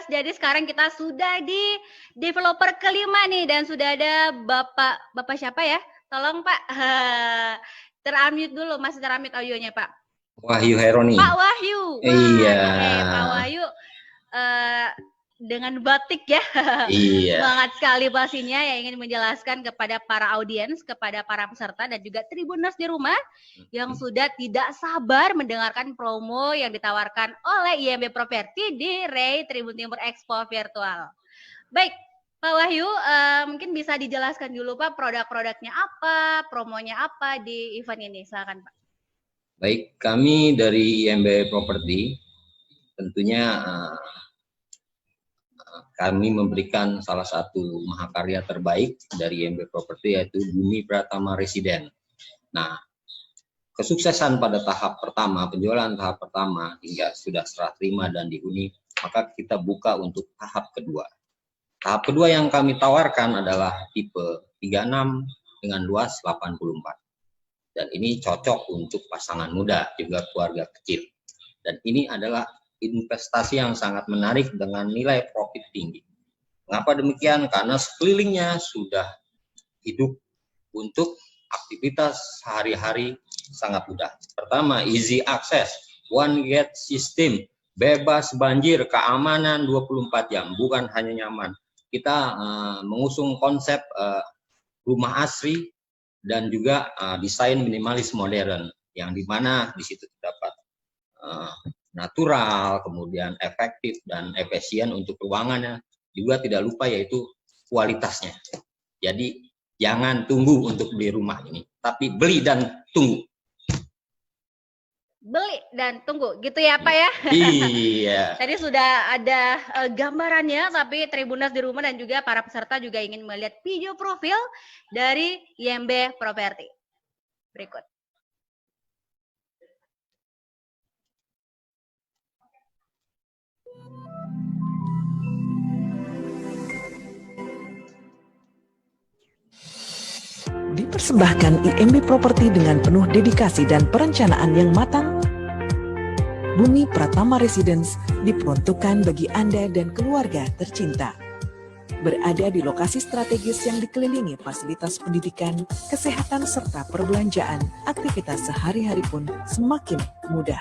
Jadi sekarang kita sudah di developer kelima nih dan sudah ada Bapak siapa ya? Tolong Pak, ter-unmute dulu, masih ter-unmute audionya Pak. Wahyu Heroni. Pak Wahyu. Wah, iya. Pak Wahyu dengan batik ya. Iya. Semangat sekali pastinya yang ingin menjelaskan kepada para audiens, kepada para peserta dan juga Tribuners di rumah yang sudah tidak sabar mendengarkan promo yang ditawarkan oleh IMB Property di REI Tribun Timur Expo Virtual. Baik, Pak Wahyu, mungkin bisa dijelaskan dulu Pak produk-produknya apa, promonya apa di event ini, silakan Pak. Baik, kami dari IMB Property tentunya kami memberikan salah satu mahakarya terbaik dari IMB Property yaitu Bumi Pratama Residen. Nah, kesuksesan pada tahap pertama, penjualan tahap pertama hingga sudah serah terima dan dihuni, maka kita buka untuk tahap kedua. Tahap kedua yang kami tawarkan adalah tipe 36 dengan luas 84. Dan ini cocok untuk pasangan muda, juga keluarga kecil. Dan ini adalah investasi yang sangat menarik dengan nilai profit tinggi. Mengapa demikian? Karena sekelilingnya sudah hidup untuk aktivitas sehari-hari sangat mudah. Pertama, easy access, one gate system, bebas banjir, keamanan 24 jam, bukan hanya nyaman. Kita mengusung konsep rumah asri dan juga desain minimalis modern, yang dimana di situ terdapat natural, kemudian efektif dan efisien untuk ruangannya, juga tidak lupa yaitu kualitasnya. Jadi jangan tunggu untuk beli rumah ini, tapi beli dan tunggu. Beli dan tunggu, gitu ya Pak ya? Iya. Tadi sudah ada gambarannya, tapi Tribuners di rumah dan juga para peserta juga ingin melihat video profil dari IMB Property. Berikut. Dipersembahkan IMB Property dengan penuh dedikasi dan perencanaan yang matang. Bumi Pratama Residence diperuntukkan bagi Anda dan keluarga tercinta. Berada di lokasi strategis yang dikelilingi fasilitas pendidikan, kesehatan, serta perbelanjaan, aktivitas sehari-hari pun semakin mudah.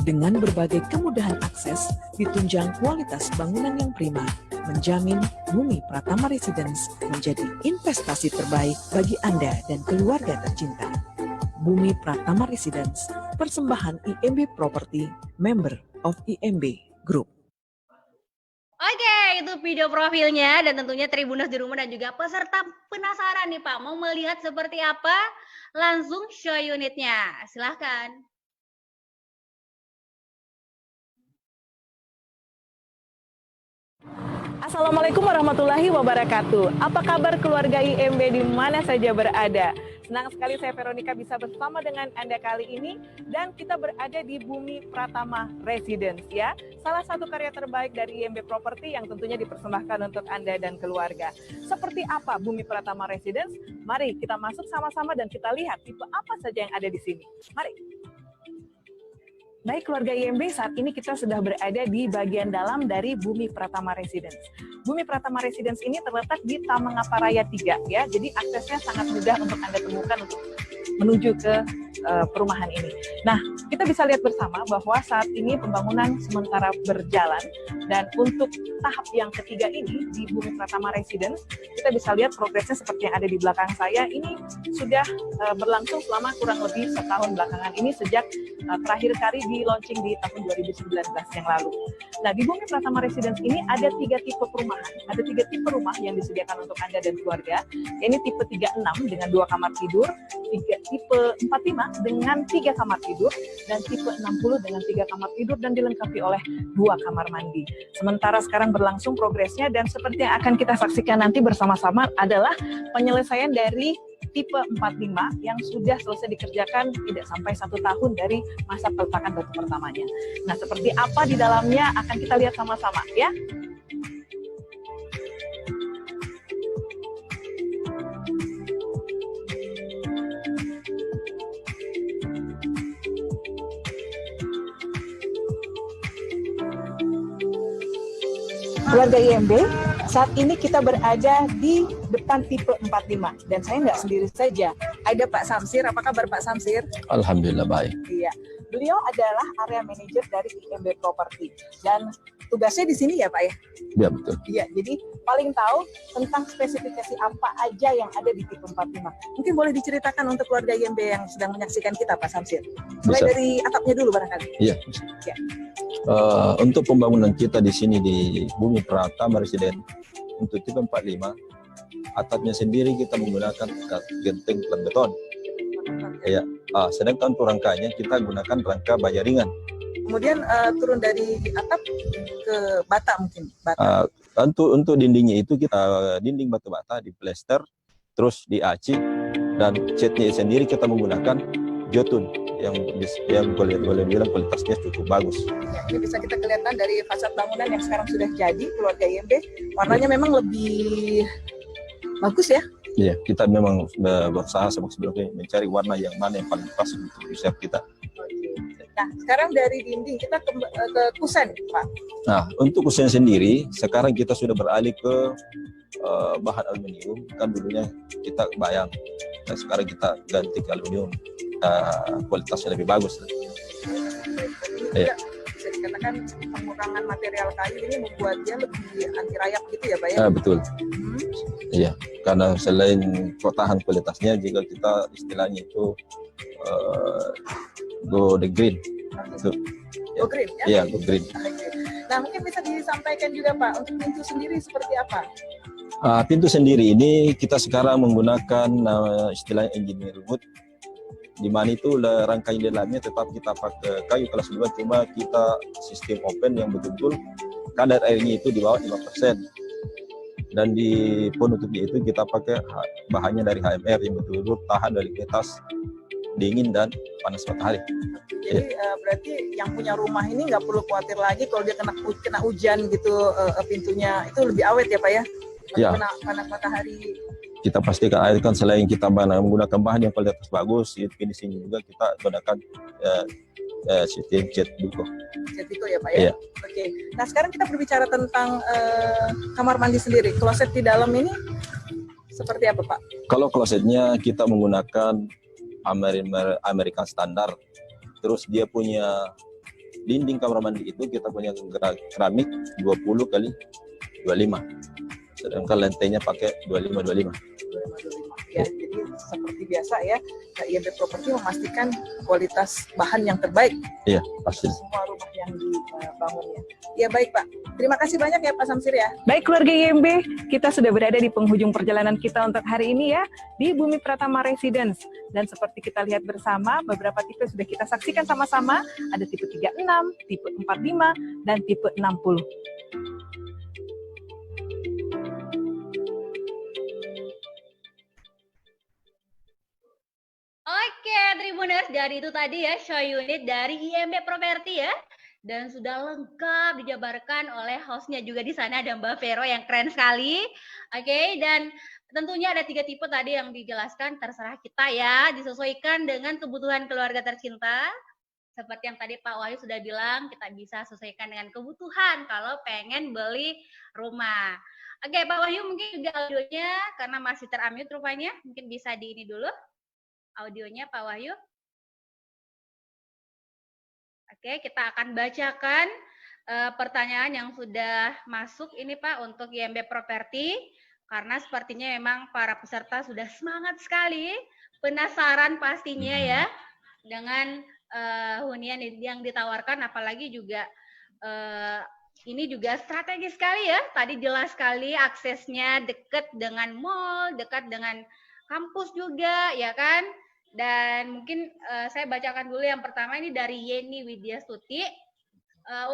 Dengan berbagai kemudahan akses, ditunjang kualitas bangunan yang prima, menjamin Bumi Pratama Residence menjadi investasi terbaik bagi Anda dan keluarga tercinta. Bumi Pratama Residence, persembahan IMB Property, member of IMB Group. Oke, itu video profilnya dan tentunya Tribuners di rumah dan juga peserta penasaran nih Pak, mau melihat seperti apa? Langsung show unitnya, silahkan. Assalamualaikum warahmatullahi wabarakatuh. Apa kabar keluarga IMB di mana saja berada? Senang sekali saya Veronica bisa bersama dengan Anda kali ini dan kita berada di Bumi Pratama Residence ya. Salah satu karya terbaik dari IMB Property yang tentunya dipersembahkan untuk Anda dan keluarga. Seperti apa Bumi Pratama Residence? Mari kita masuk sama-sama dan kita lihat tipe apa saja yang ada di sini. Mari. Baik keluarga IMB, saat ini kita sudah berada di bagian dalam dari Bumi Pratama Residence. Bumi Pratama Residence ini terletak di Tamangapa Raya 3 ya, jadi aksesnya sangat mudah untuk Anda temukan untuk menuju ke perumahan ini. Nah, kita bisa lihat bersama bahwa saat ini pembangunan sementara berjalan dan untuk tahap yang ketiga ini di Bumi Pratama Residence, kita bisa lihat progresnya seperti yang ada di belakang saya. Ini sudah berlangsung selama kurang lebih setahun belakangan ini sejak terakhir kali di launching di tahun 2019 yang lalu. Nah, di Bumi Pratama Residence ini ada 3 tipe perumahan. Ada 3 tipe rumah yang disediakan untuk Anda dan keluarga. Ini tipe 36 dengan 2 kamar tidur, tipe 45 dengan 3 kamar tidur, dan tipe 60 dengan 3 kamar tidur dan dilengkapi oleh 2 kamar mandi. Sementara sekarang berlangsung progresnya dan seperti yang akan kita saksikan nanti bersama-sama adalah penyelesaian dari tipe 45 yang sudah selesai dikerjakan tidak sampai 1 tahun dari masa peletakan batu pertamanya. Nah, seperti apa di dalamnya akan kita lihat sama-sama ya. Keluarga IMB, saat ini kita berada di depan tipe 45 dan saya nggak sendiri saja. Ada Pak Samsir, apa kabar Pak Samsir? Alhamdulillah baik. Iya, beliau adalah area manajer dari IMB Property dan tugasnya di sini ya Pak ya? Ya betul. Iya, jadi paling tahu tentang spesifikasi apa aja yang ada di tipe 45. Mungkin boleh diceritakan untuk keluarga IMB yang sedang menyaksikan kita Pak Samsir. Mulai Bisa. dari atapnya dulu barangkali. Iya. Ya. Untuk pembangunan kita di sini di Bumi Pratama Residen untuk tipe 45, atapnya sendiri kita menggunakan genteng plat beton. Ya. Sedangkan untuk rangkanya kita gunakan rangka baja ringan. Kemudian turun dari atap ke bata mungkin. Bata. Untuk dindingnya itu kita dinding batu bata di plester, terus di aci, dan catnya sendiri kita menggunakan jotun yang boleh bilang kualitasnya cukup bagus. Ya, ini bisa kita kelihatan dari fasad bangunan yang sekarang sudah jadi keluarga IMB, warnanya memang lebih bagus ya. Iya, kita memang berusaha sebelumnya mencari warna yang mana yang paling pas untuk usia kita. Nah, sekarang dari dinding kita ke kusen, Pak. Nah, untuk kusen sendiri, sekarang kita sudah beralih ke bahan aluminium. Kan dulunya kita bayang, nah, sekarang kita ganti ke aluminium. Kualitasnya lebih bagus. Ini juga bisa dikatakan pengurangan material kayu ini membuat dia lebih anti rayap gitu ya, Pak ya? Betul. Iya, karena selain tahan kualitasnya, jika kita istilahnya itu go the green. Go green ya? Iya, go green. Nah, mungkin bisa disampaikan juga Pak, untuk pintu sendiri seperti apa? Pintu sendiri ini kita sekarang menggunakan istilahnya engineer wood, di mana itu rangkaian di dalamnya tetap kita pakai kayu kelas 2, cuma kita sistem open yang betul-betul kadar airnya itu di bawah 5%. Dan di penutupnya itu kita pakai bahannya dari HMR yang betul-betul tahan dari kualitas dingin dan panas matahari. Jadi berarti yang punya rumah ini nggak perlu khawatir lagi kalau dia kena hujan gitu, pintunya itu lebih awet ya Pak ya? Ya. Kena panas matahari. Kita pastikan air kan selain kita menggunakan bahan yang kualitas bagus, finishing juga kita gunakan sistem cat duko. Cat duko ya Pak ya? Iya. Oke. Nah sekarang kita berbicara tentang kamar mandi sendiri. Kloset di dalam ini seperti apa Pak? Kalau klosetnya kita menggunakan American standar. Terus dia punya dinding kamar mandi itu kita punya keramik 20 kali 25. Sedangkan lantainya pakai 25. Ya, jadi seperti biasa ya, IMB Property memastikan kualitas bahan yang terbaik. Iya, pasti. Semua rumah yang dibangunnya. Ya baik Pak, terima kasih banyak ya Pak Samsir ya. Baik keluarga IMB, kita sudah berada di penghujung perjalanan kita untuk hari ini ya, di Bumi Pratama Residence. Dan seperti kita lihat bersama, beberapa tipe sudah kita saksikan sama-sama, ada tipe 36, tipe 45, dan tipe 60. Oke, Tribuners, dari itu tadi ya show unit dari IMB Property ya. Dan sudah lengkap dijabarkan oleh hostnya juga di sana, ada Mbak Vero yang keren sekali. Oke, dan tentunya ada 3 tipe tadi yang dijelaskan, terserah kita ya, disesuaikan dengan kebutuhan keluarga tercinta. Seperti yang tadi Pak Wahyu sudah bilang, kita bisa sesuaikan dengan kebutuhan kalau pengen beli rumah. Oke, Pak Wahyu mungkin juga audionya karena masih ter-unmute rupanya, mungkin bisa di ini dulu. Audionya Pak Wahyu. Oke, kita akan bacakan pertanyaan yang sudah masuk ini Pak untuk IMB Property, karena sepertinya memang para peserta sudah semangat sekali, penasaran pastinya ya dengan hunian yang ditawarkan, apalagi juga ini juga strategis sekali ya, tadi jelas sekali aksesnya dekat dengan mall, dekat dengan kampus juga ya kan. Dan mungkin saya bacakan dulu yang pertama ini dari Yeni Widyastuti.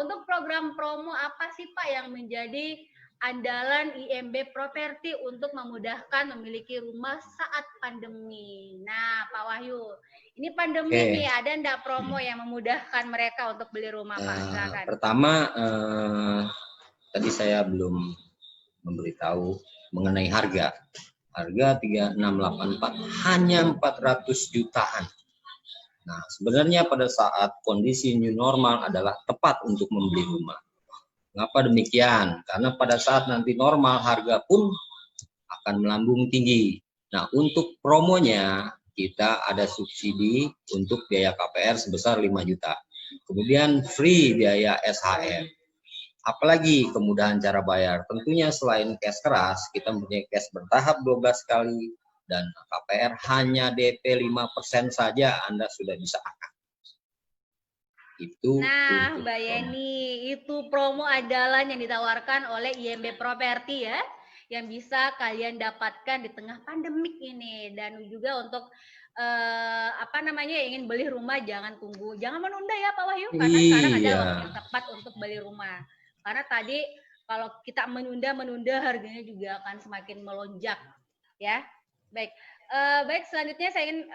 Untuk program promo apa sih Pak yang menjadi andalan IMB Property untuk memudahkan memiliki rumah saat pandemi? Nah Pak Wahyu, ini pandemi nih, ada enggak promo yang memudahkan mereka untuk beli rumah Pak? Silakan. Pertama, tadi saya belum memberitahu mengenai harga. Harga 3684 hanya 400 jutaan. Nah, sebenarnya pada saat kondisi new normal adalah tepat untuk membeli rumah. Mengapa demikian? Karena pada saat nanti normal harga pun akan melambung tinggi. Nah, untuk promonya kita ada subsidi untuk biaya KPR sebesar 5 juta. Kemudian free biaya SHM. Apalagi kemudahan cara bayar. Tentunya selain cash keras, kita mempunyai cash bertahap 12 kali dan KPR hanya DP 5% saja Anda sudah bisa akad. Itu Nah, untuk Mbak Yeni, itu promo andalan yang ditawarkan oleh IMB Property ya, yang bisa kalian dapatkan di tengah pandemik ini. Dan juga untuk apa namanya, ingin beli rumah jangan tunggu, jangan menunda ya Pak Wahyu, karena sekarang ada Iya. waktu yang tepat untuk beli rumah. Karena tadi kalau kita menunda harganya juga akan semakin melonjak ya. Baik. Baik, selanjutnya saya ingin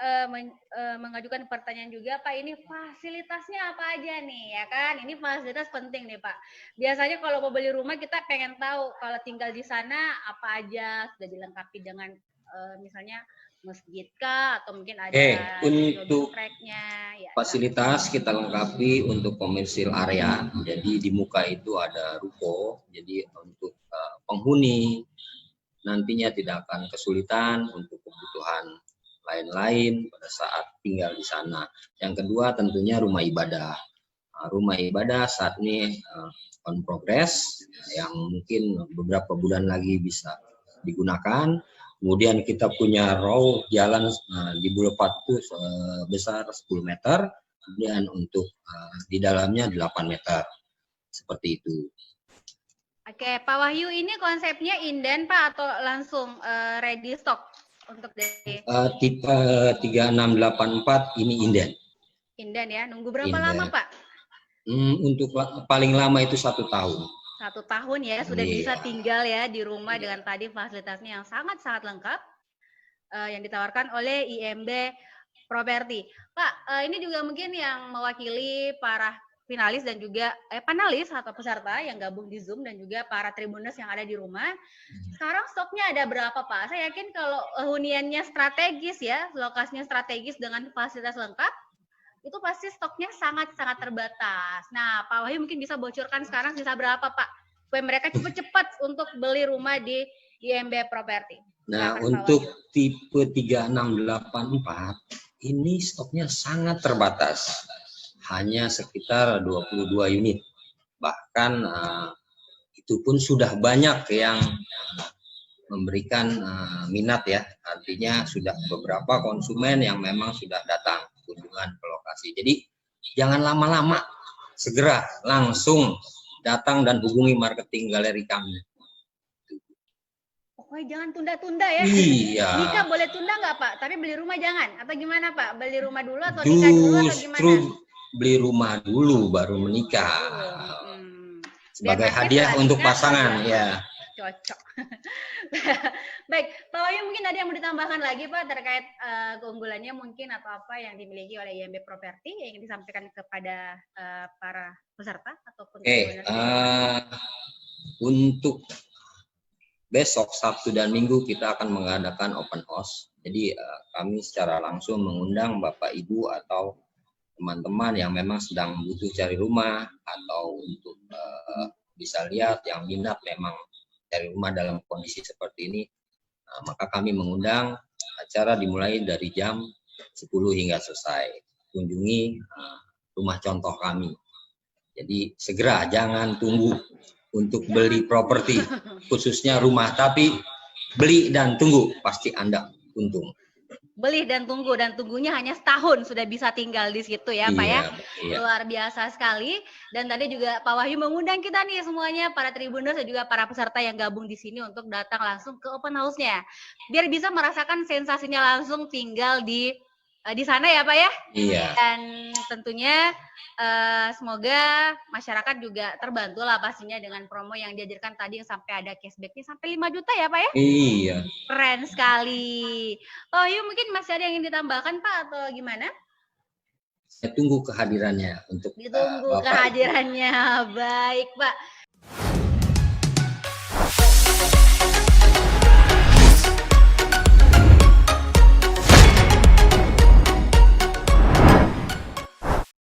mengajukan pertanyaan juga, Pak. Ini fasilitasnya apa aja nih, ya kan? Ini fasilitas penting nih, Pak. Biasanya kalau mau beli rumah kita pengen tahu kalau tinggal di sana apa aja sudah dilengkapi dengan misalnya masjid kah, atau mungkin ada untuk tracknya. Ya, fasilitas kita lengkapi untuk komersil area. Jadi di muka itu ada ruko. Jadi untuk penghuni nantinya tidak akan kesulitan untuk kebutuhan lain-lain pada saat tinggal di sana. Yang kedua tentunya rumah ibadah. Rumah ibadah saat ini on progress, yang mungkin beberapa bulan lagi bisa digunakan. Kemudian kita punya row jalan di Boulevard itu sebesar 10 meter, kemudian untuk di dalamnya 8 meter. Seperti itu. Oke, Pak Wahyu, ini konsepnya inden Pak atau langsung ready stock untuk dari Tipe 3684 ini inden. inden ya. Nunggu berapa Inden. lama Pak? Untuk paling lama itu 1 tahun. 1 tahun ya, sudah Iya. bisa tinggal ya di rumah dengan tadi fasilitasnya yang sangat-sangat lengkap yang ditawarkan oleh IMB Property. Pak, ini juga mungkin yang mewakili para finalis dan juga panelis atau peserta yang gabung di Zoom dan juga para tribuners yang ada di rumah. Sekarang stoknya ada berapa Pak? Saya yakin kalau huniannya strategis ya, lokasinya strategis dengan fasilitas lengkap, itu pasti stoknya sangat-sangat terbatas. Nah, Pak Wahyu mungkin bisa bocorkan sekarang sisa berapa Pak? Supaya mereka cepat-cepat untuk beli rumah di IMB Property. Nah, Silakan, untuk tipe 3684 ini stoknya sangat terbatas. Hanya sekitar 22 unit. Bahkan itu pun sudah banyak yang memberikan minat ya. Artinya sudah beberapa konsumen yang memang sudah datang kunjungan ke lokasi. Jadi jangan lama-lama, segera langsung datang dan hubungi marketing galeri kami. Pokoknya jangan tunda-tunda ya. Iya. Nikah boleh tunda nggak Pak? Tapi beli rumah jangan? Atau gimana Pak? Beli rumah dulu atau nikah dulu atau gimana? Justru beli rumah dulu baru menikah. Sebagai hadiah untuk pasangan ya. Cocok. Baik, Pak Wahyu mungkin ada yang mau ditambahkan lagi Pak terkait keunggulannya mungkin atau apa yang dimiliki oleh IMB Property yang ingin disampaikan kepada para peserta ataupun untuk besok Sabtu dan Minggu kita akan mengadakan open house. Jadi kami secara langsung mengundang Bapak Ibu atau teman-teman yang memang sedang butuh cari rumah atau untuk bisa lihat yang minat memang cari rumah dalam kondisi seperti ini, maka kami mengundang. Acara dimulai dari jam 10 hingga selesai. Kunjungi rumah contoh kami. Jadi segera, jangan tunggu untuk beli properti, khususnya rumah, tapi beli dan tunggu, pasti Anda untung. Beli dan tunggunya hanya setahun sudah bisa tinggal di situ ya Pak ya. Iya. Luar biasa sekali. Dan tadi juga Pak Wahyu mengundang kita nih semuanya, para tribuners dan juga para peserta yang gabung di sini untuk datang langsung ke open house-nya. Biar bisa merasakan sensasinya langsung tinggal di sana ya Pak ya. Iya. Dan tentunya semoga masyarakat juga terbantu lah pastinya dengan promo yang dihadirkan tadi yang sampai ada cashback-nya sampai 5 juta ya Pak ya? Iya. Keren sekali. Oh Yu mungkin masih ada yang ingin ditambahkan Pak atau gimana? Saya tunggu kehadirannya untuk ditunggu kehadirannya. Baik Pak.